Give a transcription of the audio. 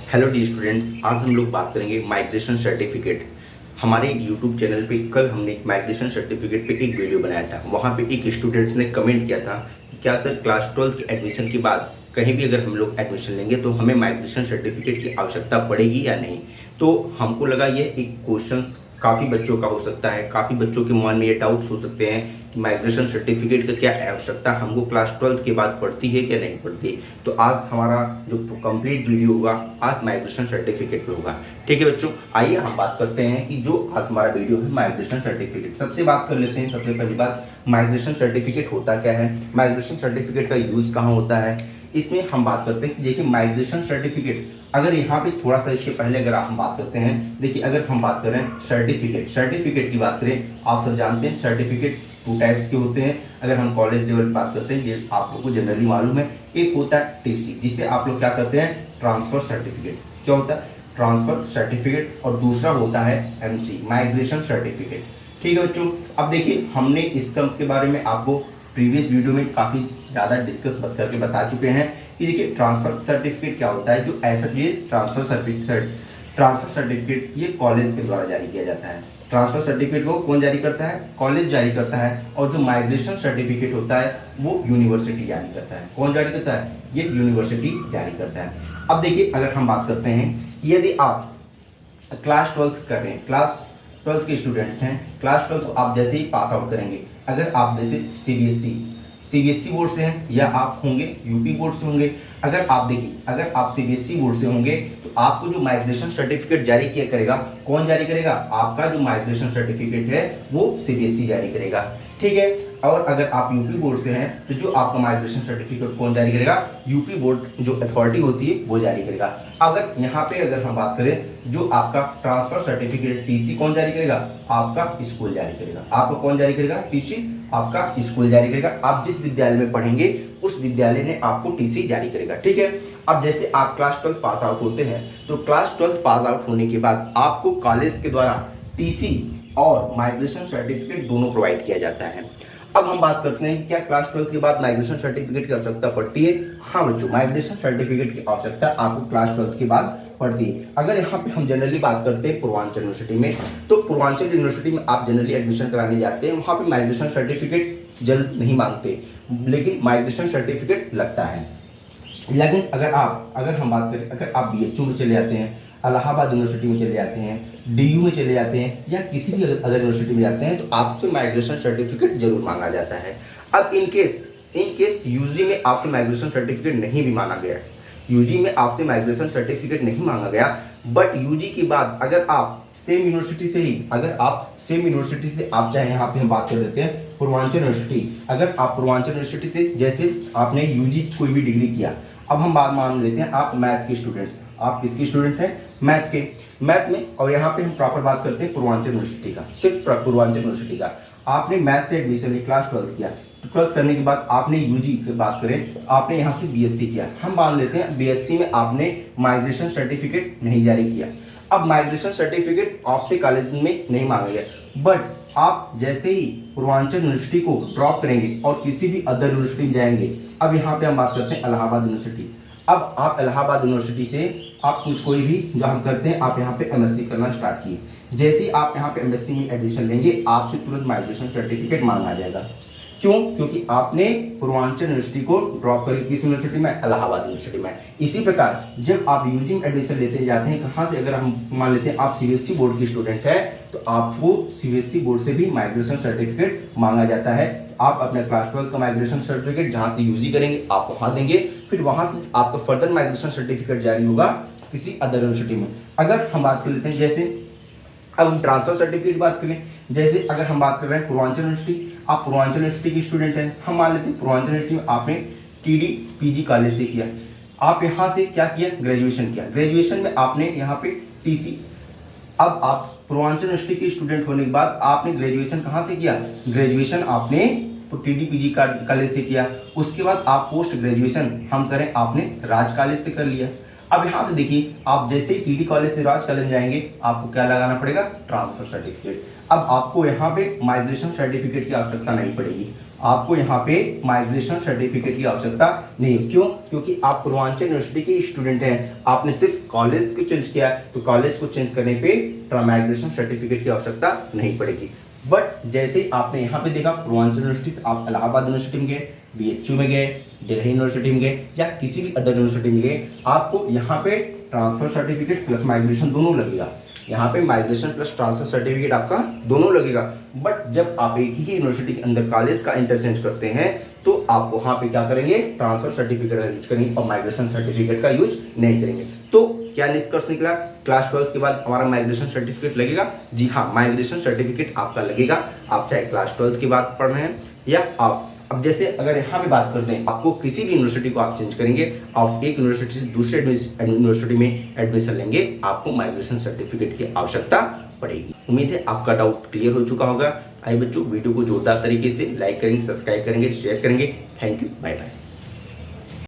Hello D students, आज हम लोग बात करेंगे माइग्रेशन सर्टिफिकेट। हमारे यूट्यूब चैनल पे कल हमने माइग्रेशन सर्टिफिकेट पे एक वीडियो बनाया था। वहाँ पे एक स्टूडेंट्स ने कमेंट किया था कि क्या सर क्लास 12 के एडमिशन के बाद कहीं भी अगर हम लोग एडमिशन लेंगे तो हमें माइग्रेशन सर्टिफिकेट की आवश्यकता पड़ेगी या नहीं। तो हमको लगा ये एक क्वेश्चन काफ़ी बच्चों का हो सकता है, काफ़ी बच्चों के मन में ये डाउट्स हो सकते हैं कि माइग्रेशन सर्टिफिकेट का क्या आवश्यकता हमको क्लास 12 के बाद पड़ती है क्या नहीं पड़ती। तो आज हमारा जो कंप्लीट वीडियो होगा आज माइग्रेशन सर्टिफिकेट पे होगा। ठीक है बच्चों, आइए हम बात करते हैं कि जो आज हमारा वीडियो है माइग्रेशन सर्टिफिकेट। सबसे बात कर लेते हैं, सबसे पहली बात माइग्रेशन सर्टिफिकेट होता क्या है, माइग्रेशन सर्टिफिकेट का यूज़ कहाँ होता है। इसमें हम बात करते हैं कि देखिए माइग्रेशन सर्टिफिकेट, अगर यहाँ पे थोड़ा सा इसके पहले अगर हम बात करते हैं, देखिए अगर हम बात करें सर्टिफिकेट की बात करें, आप सब जानते हैं सर्टिफिकेट 2 टाइप्स के होते हैं। अगर हम कॉलेज लेवल पर बात करते हैं, ये आप लोग को जनरली मालूम है, एक होता है टीसी जिसे आप लोग क्या करते हैं ट्रांसफर सर्टिफिकेट। क्या होता है ट्रांसफर सर्टिफिकेट, और दूसरा होता है एमसी माइग्रेशन सर्टिफिकेट। ठीक है बच्चों, अब देखिए हमने इसके बारे में आपको प्रीवियस वीडियो में काफ़ी ज़्यादा डिस्कस करके बता चुके हैं कि देखिए ट्रांसफर सर्टिफिकेट क्या होता है। जो ऐसा ये ट्रांसफर सर्टिफिकेट ये कॉलेज के द्वारा जारी किया जाता है। ट्रांसफर सर्टिफिकेट को कौन जारी करता है, कॉलेज जारी करता है। और जो माइग्रेशन सर्टिफिकेट होता है वो यूनिवर्सिटी जारी करता है। कौन जारी करता है, ये यूनिवर्सिटी जारी करता है। अब देखिए अगर हम बात करते हैं, यदि आप क्लास 12 कर रहे हैं, क्लास 12 के स्टूडेंट हैं, क्लास 12 आप जैसे ही पास आउट करेंगे, अगर आप जैसे सीबीएसई बोर्ड से हैं या आप होंगे यूपी बोर्ड से होंगे, अगर आप देखिए अगर आप सीबीएसई बोर्ड से होंगे तो आपको जो माइग्रेशन सर्टिफिकेट जारी किया करेगा, कौन जारी करेगा, आपका जो माइग्रेशन सर्टिफिकेट है वो सीबीएसई जारी करेगा। ठीक है, और अगर आप यूपी बोर्ड से हैं तो जो आपका माइग्रेशन सर्टिफिकेट कौन जारी करेगा, यूपी बोर्ड जो अथॉरिटी होती है वो जारी करेगा। अगर यहाँ पे अगर हम बात करें, जो आपका ट्रांसफर सर्टिफिकेट टीसी कौन जारी करेगा, आपका स्कूल जारी करेगा। आपका कौन जारी करेगा, टीसी आपका स्कूल जारी करेगा। आप जिस विद्यालय में पढ़ेंगे उस विद्यालय ने आपको टीसी जारी करेगा। ठीक है, अब जैसे आप क्लास 12 पास आउट होते हैं तो क्लास 12 पास आउट होने के बाद आपको कॉलेज के द्वारा टीसी और माइग्रेशन सर्टिफिकेट दोनों प्रोवाइड किया जाता है। अब हम बात करते हैं क्या क्लास 12 के बाद माइग्रेशन सर्टिफिकेट की आवश्यकता पड़ती है। हाँ बच्चों, माइग्रेशन सर्टिफिकेट की आवश्यकता आपको क्लास 12 के बाद पड़ती है। अगर यहाँ पे हम जनरली बात करते हैं पूर्वांचल यूनिवर्सिटी में, तो पूर्वांचल यूनिवर्सिटी में आप जनरली एडमिशन कराने जाते हैं, वहाँ पे माइग्रेशन सर्टिफिकेट जल्द नहीं मांगते, लेकिन माइग्रेशन सर्टिफिकेट लगता है। लेकिन अगर हम बात करें, अगर आप बीएचयू में चले जाते हैं, इलाहाबाद यूनिवर्सिटी में चले जाते हैं, डीयू में चले जाते हैं या किसी भी अदर यूनिवर्सिटी में जाते हैं तो आपसे माइग्रेशन सर्टिफिकेट जरूर मांगा जाता है। अब इन केस यूजी में आपसे माइग्रेशन सर्टिफिकेट नहीं भी मांगा गया, यूजी में आपसे माइग्रेशन सर्टिफिकेट नहीं मांगा गया, बट यूजी के बाद अगर आप सेम यूनिवर्सिटी से आप चाहे, यहाँ पे हम बात कर देते हैं पूर्वांचल यूनिवर्सिटी, अगर आप पूर्वांचल यूनिवर्सिटी से जैसे आपने यूजी की कोई भी डिग्री किया, अब हम बात मान लेते हैं आप मैथ के स्टूडेंट्स, आप किसके स्टूडेंट हैं, मैथ में, और यहाँ पे हम प्रॉपर बात करते हैं पूर्वांचल यूनिवर्सिटी का, सिर्फ पूर्वांचल यूनिवर्सिटी का। आपने मैथ से एडमिशन ली, क्लास 12 किया, तो 12 करने के बाद आपने यूजी की बात करें, आपने यहाँ से बीएससी किया, हम मान लेते हैं बीएससी में आपने माइग्रेशन सर्टिफिकेट नहीं जारी किया। अब माइग्रेशन सर्टिफिकेट आपसे कॉलेज में नहीं मांगा गया, बट आप जैसे ही पूर्वांचल यूनिवर्सिटी को ड्रॉप करेंगे और किसी भी अदर यूनिवर्सिटी में जाएंगे, अब यहाँ पे हम बात करते हैं इलाहाबाद यूनिवर्सिटी। अब आप इलाहाबाद यूनिवर्सिटी से आप कुछ कोई भी जो हम करते हैं, आप यहाँ पे एमएससी करना स्टार्ट किए, जैसे ही आप यहाँ पे एमएससी में एडमिशन लेंगे आपसे तुरंत माइग्रेशन सर्टिफिकेट मांगा जाएगा। क्यों, क्योंकि आपने पूर्वांचल यूनिवर्सिटी को ड्रॉप करके किस यूनिवर्सिटी में, इलाहाबाद यूनिवर्सिटी में। इसी प्रकार जब आप यूजी में एडमिशन लेते जाते हैं, कहाँ से, अगर हम मान लेते हैं आप सीबीएसई बोर्ड की स्टूडेंट है तो आपको सीबीएसई बोर्ड से भी माइग्रेशन सर्टिफिकेट मांगा जाता है। आप अपने क्लास 12 का माइग्रेशन सर्टिफिकेट जहाँ से यूजी करेंगे आप वहाँ देंगे, फिर वहाँ से आपका फर्दर माइग्रेशन सर्टिफिकेट जारी होगा किसी अदर यूनिवर्सिटी में। अगर हम बात कर लेते हैं, जैसे अब हम ट्रांसफर सर्टिफिकेट की बात करें, जैसे अगर हम बात कर रहे हैं पूर्वांचल यूनिवर्सिटी, आप पूर्वांचल यूनिवर्सिटी की स्टूडेंट हैं, हम मान लेते हैं पूर्वांचल यूनिवर्सिटी में आपने टीडी पीजी कॉलेज से किया, आप यहाँ से क्या किया, ग्रेजुएशन किया, ग्रेजुएशन में आपने यहाँ पे टीसी, अब आप पूर्वांचल यूनिवर्सिटी के स्टूडेंट होने के बाद आपने ग्रेजुएशन कहाँ से किया, ग्रेजुएशन आपने टीडी पीजी कॉलेज से किया, उसके बाद आप पोस्ट ग्रेजुएशन हम करें आपने राज कॉलेज से कर लिया। अब यहाँ से देखिए आप जैसे ही टीडी कॉलेज से राज कॉलेज जाएंगे आपको क्या लगाना पड़ेगा, ट्रांसफर सर्टिफिकेट। अब आपको यहाँ पे माइग्रेशन सर्टिफिकेट की आवश्यकता नहीं पड़ेगी, आपको यहाँ पे माइग्रेशन सर्टिफिकेट की आवश्यकता नहीं है। क्यों? क्योंकि आप पूर्वांचल यूनिवर्सिटी के स्टूडेंट हैं, आपने सिर्फ कॉलेज को चेंज किया, तो कॉलेज को चेंज करने पे माइग्रेशन सर्टिफिकेट की आवश्यकता नहीं पड़ेगी। बट जैसे ही आपने यहाँ पे देखा पूर्वांचल यूनिवर्सिटी से आप इलाहाबाद यूनिवर्सिटी में गए, BHU में गए, दिल्ली यूनिवर्सिटी में गए या किसी भी अदर यूनिवर्सिटी में गए, आपको यहाँ पे ट्रांसफर सर्टिफिकेट प्लस माइग्रेशन दोनों लगेगा। यहाँ पे माइग्रेशन प्लस ट्रांसफर सर्टिफिकेट आपका दोनों लगेगा। बट जब आप एक ही यूनिवर्सिटी के अंदर कॉलेज का इंटरचेंज करते हैं तो आप वहाँ पे क्या करेंगे, ट्रांसफर सर्टिफिकेट का यूज करेंगे और माइग्रेशन सर्टिफिकेट का यूज नहीं करेंगे। तो क्या निष्कर्ष निकला, क्लास 12 के बाद हमारा माइग्रेशन सर्टिफिकेट लगेगा? जी हाँ, माइग्रेशन सर्टिफिकेट आपका लगेगा। आप चाहे क्लास 12 की बात पढ़ रहे हैं या आप अब जैसे अगर यहाँ पे बात करते हैं, आपको किसी भी यूनिवर्सिटी को आप चेंज करेंगे, आप एक यूनिवर्सिटी से दूसरे यूनिवर्सिटी में एडमिशन लेंगे, आपको माइग्रेशन सर्टिफिकेट की आवश्यकता पड़ेगी। उम्मीद है आपका डाउट क्लियर हो चुका होगा। आइए बच्चों, वीडियो को जोरदार तरीके से लाइक करेंगे, सब्सक्राइब करेंगे, शेयर करेंगे। Thank you, bye bye.